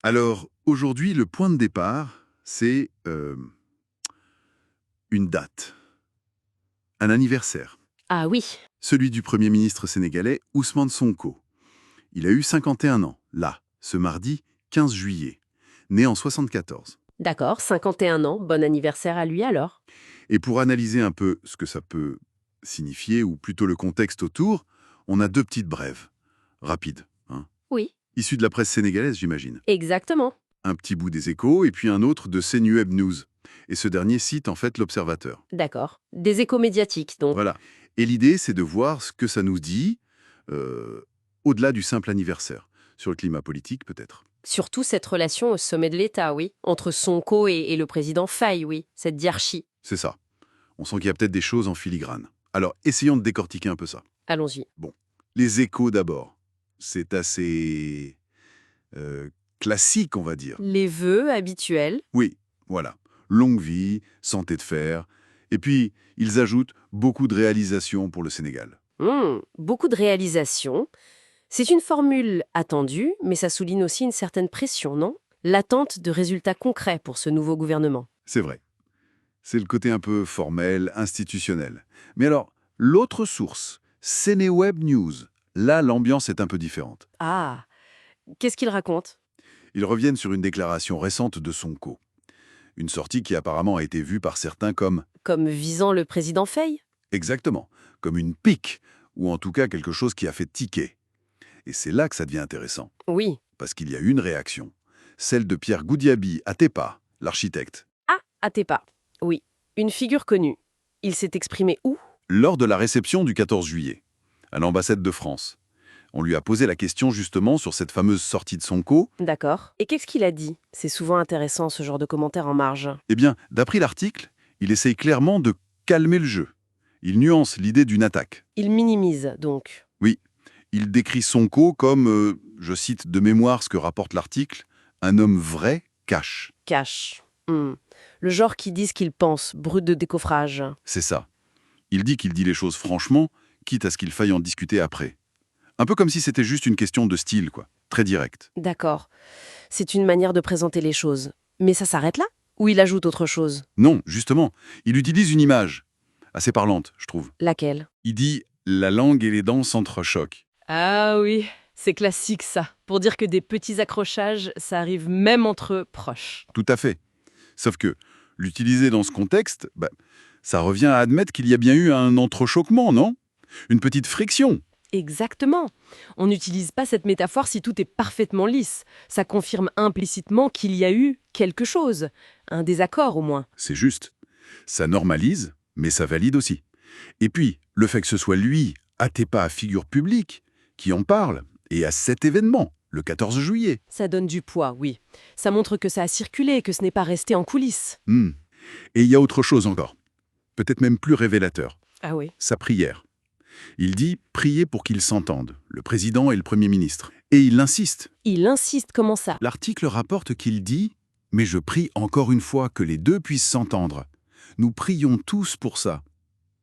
Alors, aujourd'hui, le point de départ, c'est une date, un anniversaire. Ah oui, Celui du Premier ministre sénégalais Ousmane Sonko. Il a eu 51 ans, là, ce mardi 15 juillet, né en 74. d'accord, 51 ans, bon anniversaire à lui alors. Et pour analyser un peu ce que ça peut signifier, ou plutôt le contexte autour, on a deux petites brèves, rapides, hein, Oui, issues de la presse sénégalaise, j'imagine. exactement. Un petit bout des Échos et puis un autre de CNUEB News. Et ce dernier cite en fait l'Observateur. D'accord. Des échos médiatiques, donc. Voilà. Et l'idée, c'est de voir ce que ça nous dit, euh, au-delà du simple anniversaire. Sur le climat politique, peut-être. Surtout cette relation au sommet de l'État, oui. Entre Sonko et le président Faye, oui. Cette diarchie. C'est ça. On sent qu'il y a peut-être des choses en filigrane. Alors, essayons de décortiquer un peu ça. Allons-y. Bon. Les Échos d'abord. C'est assez euh, classique, on va dire. Les vœux habituels. Oui, voilà. Longue vie, santé de fer. Et puis, ils ajoutent beaucoup de réalisations pour le Sénégal. Beaucoup de réalisations. C'est une formule attendue, mais ça souligne aussi une certaine pression, non? L'attente de résultats concrets pour ce nouveau gouvernement. C'est vrai. C'est le côté un peu formel, institutionnel. Mais alors, l'autre source, CNeWeb News, là, l'ambiance est un peu différente. Ah, qu'est-ce qu'il raconte? Ils reviennent sur une déclaration récente de Sonko. Une sortie qui apparemment a été vue par certains comme, Comme visant le président Faye? exactement, comme une pique, ou en tout cas quelque chose qui a fait tiquer. Et c'est là que ça devient intéressant, Oui. parce qu'il y a une réaction, celle de Pierre Goudiaby Atepa, l'architecte. Ah, Atepa. Oui, une figure connue. Il s'est exprimé où? Lors de la réception du 14 juillet, à l'ambassade de France, on lui a posé la question justement sur cette fameuse sortie de Sonko. D'accord. Et qu'est-ce qu'il a dit? C'est souvent intéressant ce genre de commentaires en marge. Eh bien, d'après l'article, il essaye clairement de calmer le jeu. Il nuance l'idée d'une attaque. Il minimise, donc. Oui, il décrit Sonko comme, je cite de mémoire ce que rapporte l'article, un homme vrai, cash. Cache. Le genre qui dit ce qu'il pense, brut de décoffrage. C'est ça. Il dit qu'il dit les choses franchement, quitte à ce qu'il faille en discuter après. Un peu comme si c'était juste une question de style, quoi. Très direct. D'accord. C'est une manière de présenter les choses. Mais ça s'arrête là? Ou il ajoute autre chose? Non, justement, il utilise une image, assez parlante, je trouve. Laquelle? Il dit « la langue et les dents s'entrechoquent ». Ah oui, c'est classique ça. Pour dire que des petits accrochages, ça arrive même entre proches. Tout à fait. Sauf que l'utiliser dans ce contexte, ça revient à admettre qu'il y a bien eu un entrechoquement, non? Une petite friction. Exactement. On n'utilise pas cette métaphore si tout est parfaitement lisse. Ça confirme implicitement qu'il y a eu quelque chose. Un désaccord au moins. C'est juste. Ça normalise, mais ça valide aussi. Et puis, le fait que ce soit lui, Atepa, figure publique, qui en parle, et à cet événement, le 14 juillet. Ça donne du poids, oui. Ça montre que ça a circulé, que ce n'est pas resté en coulisses. Et il y a autre chose encore, peut-être même plus révélateur, Ah oui. sa prière. Il dit « prier pour qu'ils s'entendent, le président et le Premier ministre ». Et il insiste. Il insiste, comment ça? L'article rapporte qu'il dit « mais je prie encore une fois que les deux puissent s'entendre. Nous prions tous pour ça ».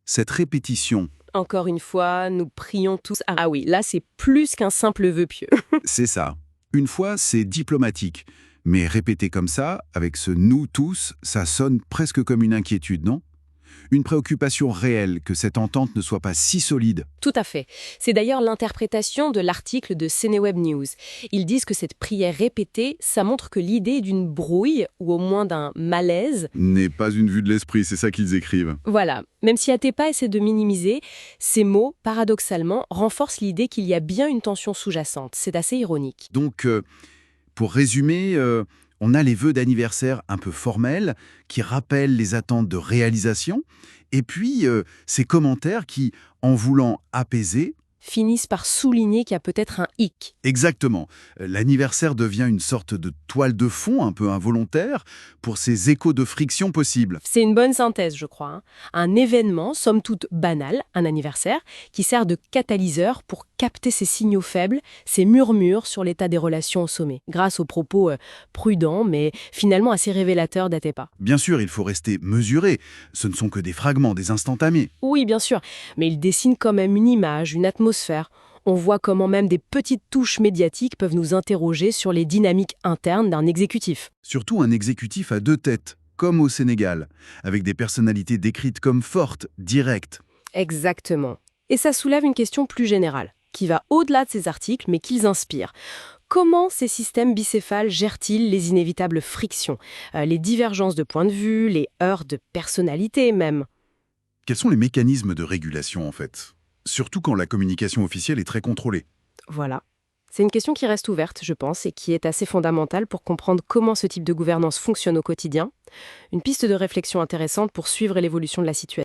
Cette répétition, Encore une fois, nous prions tous. Ah oui, là c'est plus qu'un simple vœu pieux. c'est ça. Une fois, c'est diplomatique. Mais répété comme ça, avec ce « nous tous », ça sonne presque comme une inquiétude, non? Une préoccupation réelle que cette entente ne soit pas si solide. Tout à fait. C'est d'ailleurs l'interprétation de l'article de CNeWeb News. Ils disent que cette prière répétée, ça montre que l'idée d'une brouille, ou au moins d'un malaise, N'est pas une vue de l'esprit, c'est ça qu'ils écrivent. voilà. Même si Atepa essaie de minimiser, ces mots, paradoxalement, renforcent l'idée qu'il y a bien une tension sous-jacente. C'est assez ironique. Donc, pour résumer, on a les vœux d'anniversaire un peu formels qui rappellent les attentes de réalisation, et puis ces commentaires qui, en voulant apaiser, Finissent par souligner qu'il y a peut-être un hic. exactement, l'anniversaire devient une sorte de toile de fond un peu involontaire pour ces échos de friction possibles. C'est une bonne synthèse, je crois. Un événement, somme toute banal, un anniversaire, qui sert de catalyseur pour capter ces signaux faibles, ces murmures sur l'état des relations au sommet, grâce aux propos prudents, mais finalement assez révélateurs d'Atepa. Bien sûr, il faut rester mesuré, ce ne sont que des fragments, des instantanés. Oui, bien sûr, mais il dessine quand même une image, une atmosphère. On voit comment même des petites touches médiatiques peuvent nous interroger sur les dynamiques internes d'un exécutif. Surtout un exécutif à deux têtes, comme au Sénégal, avec des personnalités décrites comme fortes, directes. Exactement. Et ça soulève une question plus générale, qui va au-delà de ces articles, mais qu'ils inspirent. Comment ces systèmes bicéphales gèrent-ils les inévitables frictions, les divergences de points de vue, les heurts de personnalité même? Quels sont les mécanismes de régulation en fait? Surtout quand la communication officielle est très contrôlée. Voilà. C'est une question qui reste ouverte, je pense, et qui est assez fondamentale pour comprendre comment ce type de gouvernance fonctionne au quotidien. Une piste de réflexion intéressante pour suivre l'évolution de la situation.